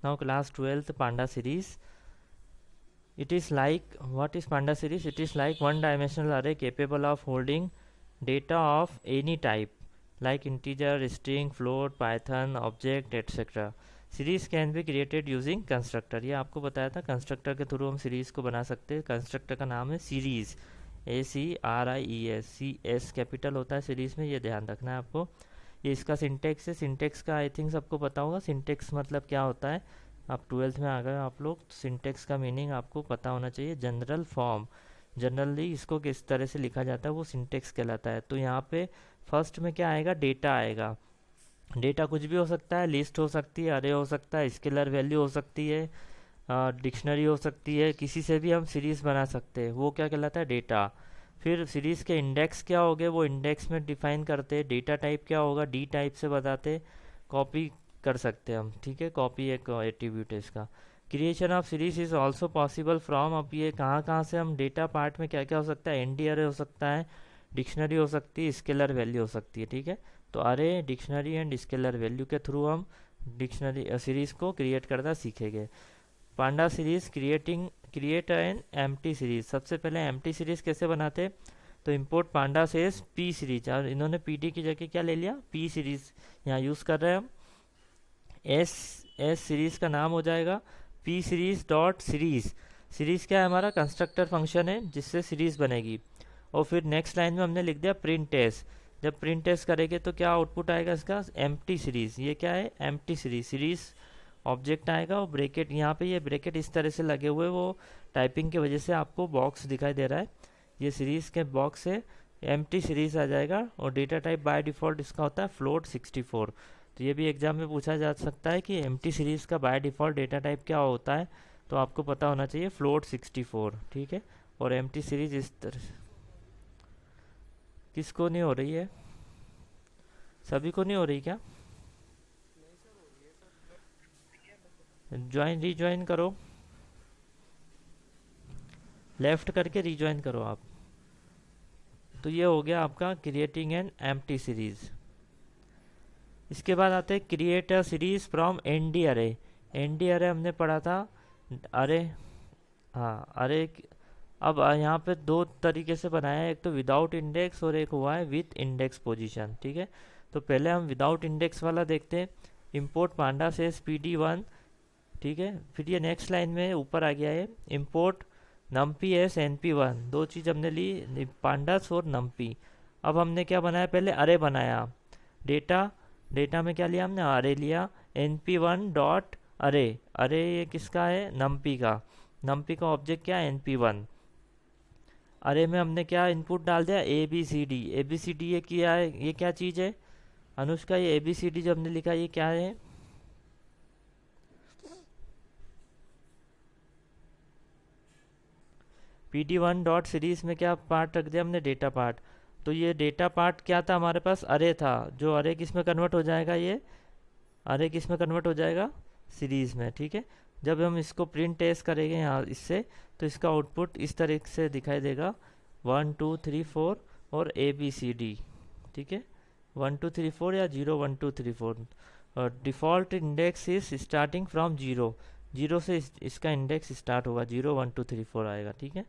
Now class 12th panda series. It is like, what is panda series? It is like one dimensional array capable of holding data of any type like integer, string, float, python, object, etc. Series can be created using constructor. ये आपको बताया था, constructor के थ्रू हम series को बना सकते हैं. कंस्ट्रक्टर का नाम है सीरीज, ACRIES. CS कैपिटल होता है सीरीज में, ये ध्यान रखना है आपको. ये इसका सिंटेक्स है. सिंटेक्स का आई थिंक सबको पता होगा. सिंटेक्स मतलब क्या होता है, आप 12th में आ गए आप लोग, तो सिंटेक्स का मीनिंग आपको पता होना चाहिए. जनरल फॉर्म, जनरली इसको किस तरह से लिखा जाता है वो सिंटेक्स कहलाता है. तो यहाँ पे फर्स्ट में क्या आएगा, डेटा आएगा. डेटा कुछ भी हो सकता है, लिस्ट हो सकती है, अरे हो सकता है, स्केलर वैल्यू हो सकती है, डिक्शनरी हो सकती है, किसी से भी हम सीरीज बना सकते हैं. वो क्या कहलाता है, डेटा. फिर सीरीज के इंडेक्स क्या हो गए, वो इंडेक्स में डिफाइन करते हैं. डेटा टाइप क्या होगा, डी टाइप से बताते. कॉपी कर सकते हैं हम, ठीक है, कॉपी एक एट्रीब्यूट है इसका. Creation of series is also possible from, अब ये कहाँ कहाँ से हम डेटा पार्ट में क्या क्या हो सकता है, एनडी अरे हो सकता है, डिक्शनरी हो सकती है, स्केलर वैल्यू हो सकती है. ठीक है, तो अरे, डिक्शनरी एंड स्केलर वैल्यू के थ्रू हम डिक्शनरी सीरीज को क्रिएट करना सीखेंगे. Panda series create an empty series. सबसे पहले एम्प्टी सीरीज कैसे बनाते, तो इंपोर्ट पांडा से पी सीरीज, और इन्होंने पीडी की जगह क्या ले लिया, पी सीरीज यहाँ यूज़ कर रहे हैं हम. एस एस सीरीज का नाम हो जाएगा P series dot series. Series क्या है, हमारा कंस्ट्रक्टर फंक्शन है जिससे सीरीज बनेगी. और फिर नेक्स्ट लाइन में हमने लिख दिया प्रिंट एस. जब प्रिंट एस करेंगे तो क्या आउटपुट आएगा इसका, एम्प्टी सीरीज. ये क्या है, एम्प्टी सीरीज. सीरीज ऑब्जेक्ट आएगा और ब्रैकेट, यहाँ पे ये ब्रैकेट इस तरह से लगे हुए, वो टाइपिंग की वजह से आपको बॉक्स दिखाई दे रहा है. ये सीरीज के बॉक्स से एम्प्टी सीरीज आ जाएगा. और डेटा टाइप बाय डिफ़ॉल्ट इसका होता है फ्लोट 64. तो ये भी एग्जाम में पूछा जा सकता है कि एम्प्टी सीरीज का बाय डिफ़ॉल्ट डेटा टाइप क्या होता है, तो आपको पता होना चाहिए फ्लोट 64. ठीक है, और एम्प्टी सीरीज इस तरह. किसको नहीं हो रही है, सभी को नहीं हो रही क्या, ज्वाइन रीज्वाइन करो, लेफ्ट करके रीज्वाइन करो आप. तो ये हो गया आपका क्रिएटिंग एन एम्प्टी सीरीज. इसके बाद आते हैं create a series from ND array. ND array हमने पढ़ा था, अरे, हाँ अरे. अब यहाँ पे दो तरीके से बनाया है, एक तो विदाउट इंडेक्स और एक हुआ है विथ इंडेक्स पोजीशन. ठीक है, तो पहले हम विदाउट इंडेक्स वाला देखते हैं. इंपोर्ट पांडा से PD1. ठीक है, फिर ये नेक्स्ट लाइन में ऊपर आ गया है इंपोर्ट नम्पी एस NP1. दो चीज़ हमने ली, पांडास और नम्पी. अब हमने क्या बनाया, पहले अरे बनाया. डेटा, डेटा में क्या लिया हमने, अरे लिया. NP1 डॉट अरे. अरे ये किसका है, नम्पी का. नम्पी का ऑब्जेक्ट क्या है, NP1. अरे में हमने क्या इनपुट डाल दिया, ABCD. ABCD ये क्या है, ये क्या चीज़ है अनुष्का, ये ABCD जो हमने लिखा ये क्या है, PD1 डॉट सीरीज में क्या पार्ट रख दिया हमने, डेटा पार्ट. तो ये डेटा पार्ट क्या था हमारे पास, अरे था. जो अरे किस में कन्वर्ट हो जाएगा, ये अरे किस में कन्वर्ट हो जाएगा, सीरीज में. ठीक है, जब हम इसको प्रिंट टेस्ट करेंगे यहाँ इससे, तो इसका आउटपुट इस तरह से दिखाई देगा, 1 2 3 4 और ABCD. ठीक है, 1 2 3 4 या 0 1 2 3 4. और default index is starting from 0. 0 से इसका इंडेक्स स्टार्ट होगा, 0 1 2 3 4 आएगा. ठीक है,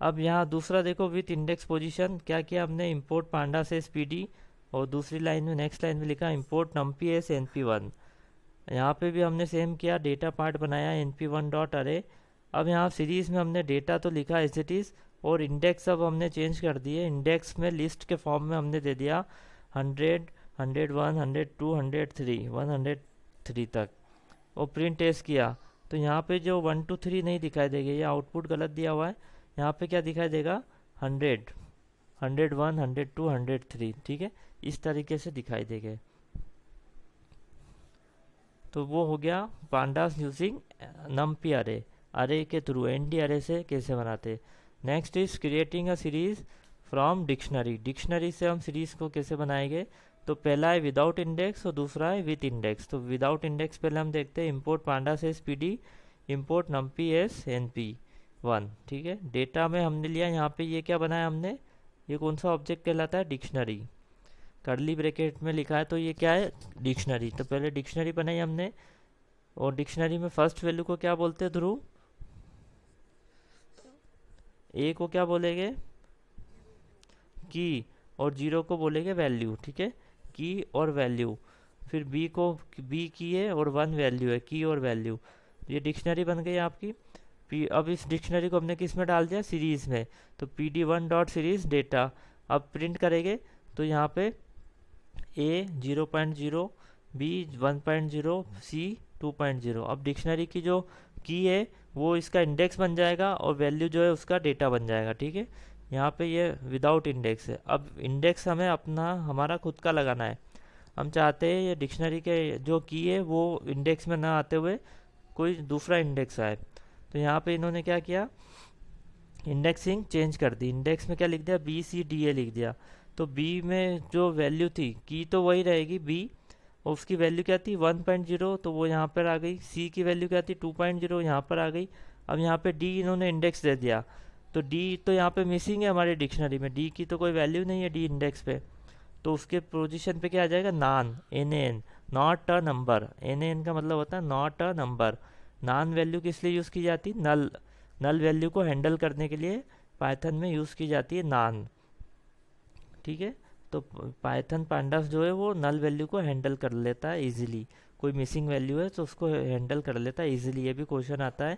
अब यहाँ दूसरा देखो, विथ इंडेक्स पोजीशन क्या किया हमने, इंपोर्ट पांडा से PD. और दूसरी लाइन में, नेक्स्ट लाइन में लिखा इंपोर्ट नम्पी एस NP1. यहाँ पे भी हमने सेम किया, डेटा पार्ट बनाया NP1 डॉट अरे. अब यहाँ सीरीज़ में हमने डेटा तो लिखा एज इट इज़, और इंडेक्स अब हमने चेंज कर दिए. इंडेक्स में लिस्ट के फॉर्म में हमने दे दिया 100 101 102 103 103 तक. और प्रिंट टेस्ट किया तो यहाँ पे जो 1 2 3 नहीं दिखाई देगा, ये आउटपुट गलत दिया हुआ है. यहाँ पे क्या दिखाई देगा, 100 101 102 103. ठीक है, इस तरीके से दिखाई देंगे. तो वो हो गया पांडास यूजिंग नम्पी अरे. अरे के थ्रू एनडी अरे से कैसे बनाते. Next is creating a series from dictionary. Dictionary से हम सीरीज को कैसे बनाएंगे, तो पहला है विदाउट इंडेक्स और दूसरा है विथ इंडेक्स. तो विदाउट इंडेक्स पहले हम देखते हैं, इंपोर्ट पांडा से PD, इंपोर्ट नम्पी एस NP1. ठीक है, डेटा में हमने लिया यहाँ पे, ये क्या बनाया हमने, ये कौन सा ऑब्जेक्ट कहलाता है, डिक्शनरी. कर्ली ब्रैकेट में लिखा है तो ये क्या है, डिक्शनरी। तो पहले डिक्शनरी बनाई हमने, और डिक्शनरी में फर्स्ट वैल्यू को क्या बोलते हैं ध्रुव, ए को क्या बोलेंगे, की, और जीरो को बोलेंगे वैल्यू, ठीक है, की और वैल्यू। फिर बी को, बी की है और वन वैल्यू है, की और वैल्यू। ये डिक्शनरी बन गई आपकी। अब इस डिक्शनरी को हमने किस में डाल दिया, सीरीज़ में। तो PD1 डॉट सीरीज डेटा। अब प्रिंट करेंगे तो यहाँ पे A 0.0, B 1.0, C 2.0। अब डिक्शनरी की जो की है वो इसका इंडेक्स बन जाएगा और वैल्यू जो है उसका डेटा बन जाएगा, ठीक है। यहाँ पे ये विदाउट इंडेक्स है। अब इंडेक्स हमें अपना हमारा खुद का लगाना है। हम चाहते हैं ये डिक्शनरी के जो की है वो इंडेक्स में ना आते हुए कोई दूसरा इंडेक्स आए। तो यहाँ पे इन्होंने क्या किया, इंडेक्सिंग चेंज कर दी। इंडेक्स में क्या लिख दिया, BCDA लिख दिया। तो बी में जो वैल्यू थी, की तो वही रहेगी बी, और उसकी वैल्यू क्या थी 1.0, तो वो यहाँ पर आ गई। सी की वैल्यू क्या थी 2.0, यहाँ पर आ गई। अब यहाँ पे डी इन्होंने इंडेक्स दे दिया, तो डी तो यहाँ पे मिसिंग है हमारी डिक्शनरी में, डी की तो कोई वैल्यू नहीं है डी इंडेक्स पे। तो उसके पोजीशन पे क्या आ जाएगा, NaN, NaN, not a number. NaN का मतलब होता है not a number. NaN value किस लिए यूज़ की जाती है, नल, नल वैल्यू को हैंडल करने के लिए पाइथन में यूज़ की जाती है नान, ठीक है। तो पाइथन पांडास जो है वो नल वैल्यू को हैंडल कर लेता है इजीली। कोई मिसिंग वैल्यू है तो उसको हैंडल कर लेता है इजीली। ये भी क्वेश्चन आता है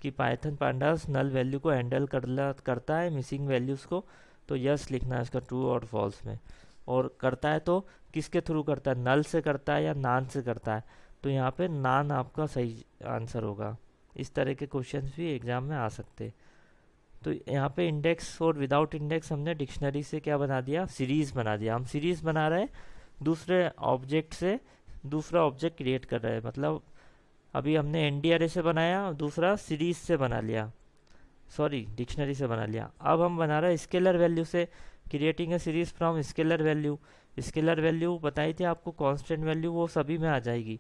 कि पाइथन पांडास नल वैल्यू को हैंडल करता है मिसिंग वैल्यूज़ को। तो यस लिखना है इसका, ट्रू और फॉल्स में। और करता है तो किसके थ्रू करता है, नल से करता है या नान से करता है। तो यहाँ पे नान आपका सही आंसर होगा। इस तरह के क्वेश्चंस भी एग्जाम में आ सकते हैं। तो यहाँ पे इंडेक्स और विदाउट इंडेक्स हमने डिक्शनरी से क्या बना दिया, सीरीज़ बना दिया। हम सीरीज़ बना रहे हैं दूसरे ऑब्जेक्ट से, दूसरा ऑब्जेक्ट क्रिएट कर रहे हैं। मतलब अभी हमने ND अरे से बनाया, दूसरा सीरीज़ से बना लिया, सॉरी डिक्शनरी से बना लिया। अब हम बना रहे हैं स्केलर वैल्यू से, creating a series from scalar value. Scalar value बताई थी आपको, कांस्टेंट वैल्यू, वो सभी में आ जाएगी।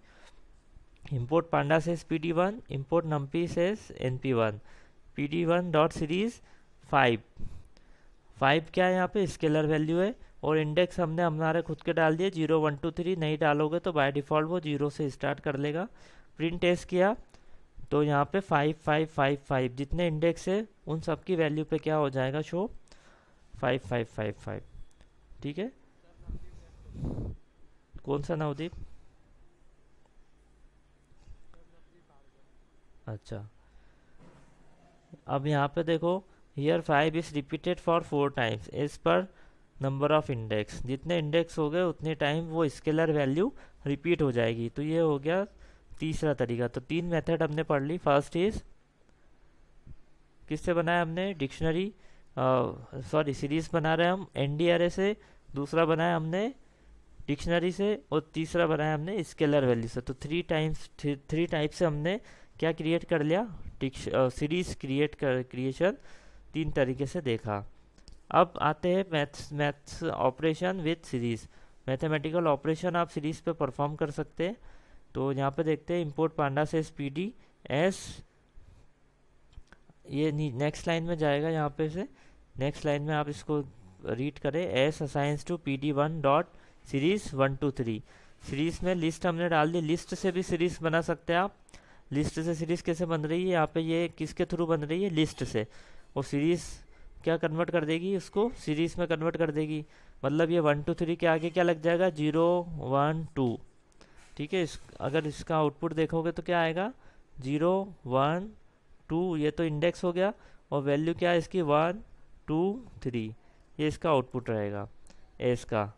इंपोर्ट पांडा से PD1, इंपोर्ट नम्पी से NP1, PD1 डॉट सीरीज 5। 5 क्या है यहाँ पे, स्केलर वैल्यू है। और इंडेक्स हमने हमारे खुद के डाल दिए 0 1 2 3, नहीं डालोगे तो बाय डिफ़ॉल्ट वो 0 से स्टार्ट कर लेगा। प्रिंट टेस्ट किया तो यहाँ पे 5 5 5 5 जितने इंडेक्स है उन सब की वैल्यू पे क्या हो जाएगा, शो 5 5 5 5, ठीक है। कौन सा नवदीप, अच्छा। अब यहाँ पे देखो, here 5 is repeated for 4 times as per number of index. जितने इंडेक्स हो गए उतने टाइम वो स्केलर वैल्यू रिपीट हो जाएगी। तो ये हो गया तीसरा तरीका। तो 3 मेथड हमने पढ़ ली। फर्स्ट इज किससे बनाया हमने, डिक्शनरी, सॉरी सीरीज बना रहे हैं हम ND अरे से। दूसरा बनाया हमने डिक्शनरी से, और तीसरा बनाया हमने स्केलर वैल्यू से। तो 3 टाइप से हमने क्या क्रिएट कर लिया, सीरीज क्रिएशन 3 तरीके से देखा। अब आते हैं maths operation with series. Mathematical operation आप सीरीज पे परफॉर्म कर सकते हैं। तो यहाँ पे देखते हैं, इंपोर्ट पांडा से PD S, ये नेक्स्ट लाइन में जाएगा। यहाँ पे से नेक्स्ट लाइन में आप इसको रीड करें, S assigns to PD1 dot series 1 2 3। Series में लिस्ट हमने डाल दी, लिस्ट से भी सीरीज बना सकते हैं आप। लिस्ट से सीरीज कैसे बन रही है, यहाँ पे ये किसके थ्रू बन रही है, लिस्ट से। और सीरीज क्या कन्वर्ट कर देगी, उसको सीरीज में कन्वर्ट कर देगी। मतलब ये 1 2 3 के आगे क्या लग जाएगा, 0 1 2, ठीक है। अगर इसका आउटपुट देखोगे तो क्या आएगा, 0 1 2, ये तो इंडेक्स हो गया। और वैल्यू क्या है इसकी, 1 2 3, ये इसका आउटपुट रहेगा एस का।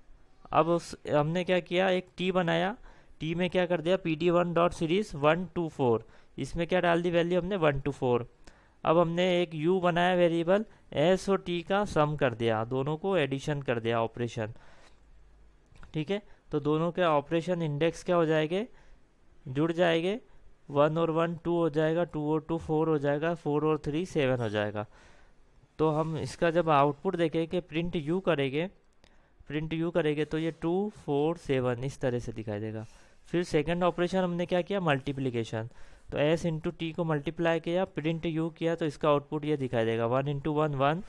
अब उस हमने क्या किया, एक टी बनाया। टी में क्या कर दिया, PD1 डॉट सीरीज 1 2 4, इसमें क्या डाल दी वैल्यू हमने 1 2 4। अब हमने एक u बनाया वेरिएबल, s और t का सम कर दिया, दोनों को एडिशन कर दिया ऑपरेशन, ठीक है। तो दोनों के ऑपरेशन इंडेक्स क्या हो जाएंगे, जुड़ जाएंगे। 1 और 1 2 हो जाएगा, 2 और 2 4 हो जाएगा, 4 और 3 7 हो जाएगा। तो हम इसका जब आउटपुट देखेंगे, प्रिंट यू करेंगे तो ये 2 4 7 इस तरह से दिखाई देगा। फिर सेकंड ऑपरेशन हमने क्या किया, मल्टीप्लिकेशन। तो s इंटू टी को मल्टीप्लाई किया, प्रिंट यू किया, तो इसका आउटपुट ये दिखाई देगा, 1 इंटू 1 1,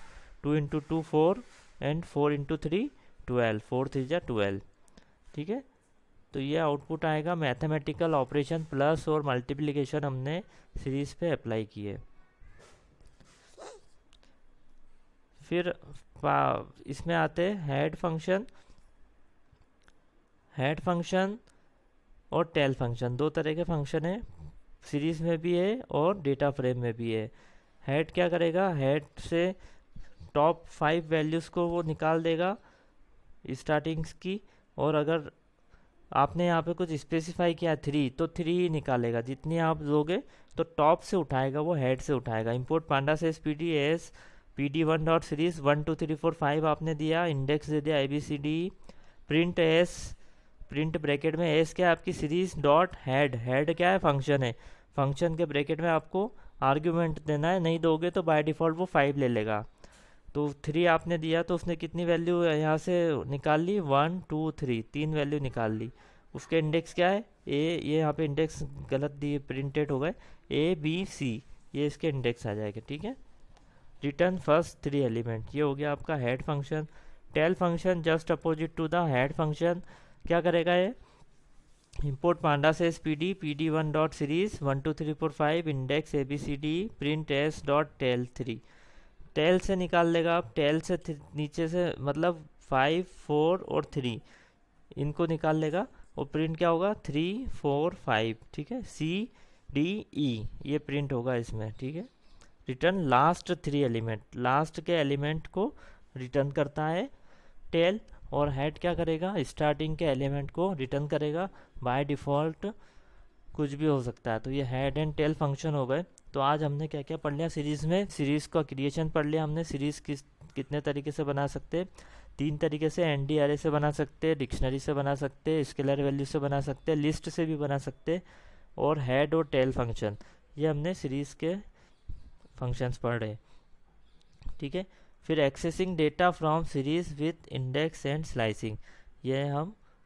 2 इंटू 2 4, एंड 4 इंटू 3 12, 4 3 जा 12, ठीक है। तो ये आउटपुट आएगा, मैथमेटिकल ऑपरेशन प्लस और मल्टीप्लिकेशन हमने सीरीज पे अप्लाई किए। फिर इसमें आते हैं हेड फंक्शन। हेड फंक्शन और टेल फंक्शन, दो तरह के फंक्शन है, सीरीज में भी है और डेटा फ्रेम में भी है। हेड क्या करेगा, हेड से टॉप 5 वैल्यूज़ को वो निकाल देगा स्टार्टिंग्स की, और अगर आपने यहाँ पे कुछ स्पेसिफाई किया 3 तो 3 ही निकालेगा, जितनी आप दोगे तो टॉप से उठाएगा, वो हेड से उठाएगा। इंपोर्ट पांडा से P S PD1 dot series 1 2 3 4 5 आपने दिया, इंडेक्स दे दिया ABCD, print S, print bracket में एस क्या है आपकी सीरीज डॉट हेड, हेड क्या है फंक्शन है, फंक्शन के ब्रैकेट में आपको आर्ग्यूमेंट देना है, नहीं दोगे तो बाय डिफ़ॉल्ट वो 5 ले लेगा। तो 3 आपने दिया तो उसने कितनी वैल्यू यहाँ से निकाल ली, 1 2 3, 3 वैल्यू निकाल ली। उसके इंडेक्स क्या है ए, ये यहाँ पे इंडेक्स गलत दिए, प्रिंटेड हो गए ABC, ये इसके इंडेक्स आ जाएगा, ठीक है। रिटर्न फर्स्ट 3 एलिमेंट, ये हो गया आपका head function. Tail function just opposite to the head function, क्या करेगा ये, इंपोर्ट पांडा से PD1 dot series 1 2 3 4 5 index ABCD print S dot tail 3, tail से निकाल लेगा आप, टेल से नीचे से मतलब 5 4 और 3 इनको निकाल लेगा, और प्रिंट क्या होगा 3 4 5, ठीक है, CDE ये प्रिंट होगा इसमें, ठीक है। रिटर्न लास्ट 3 एलिमेंट, लास्ट के एलिमेंट को रिटर्न करता है टेल, और हेड क्या करेगा, स्टार्टिंग के एलिमेंट को रिटर्न करेगा। बाय डिफ़ॉल्ट कुछ भी हो सकता है। तो ये हेड एंड टेल फंक्शन हो गए। तो आज हमने क्या क्या पढ़ लिया सीरीज़ में, सीरीज़ का क्रिएशन पढ़ लिया हमने, सीरीज़ कितने तरीके से बना सकते, 3 तरीके से, ND अरे से बना सकते, डिक्शनरी से बना सकते, स्केलर वैल्यू से बना सकते, लिस्ट से भी बना सकते, और हेड और टेल फंक्शन, ये हमने सीरीज़ के फंक्शंस पढ़ रहे, ठीक है। फिर accessing data from series with index and slicing, ये हम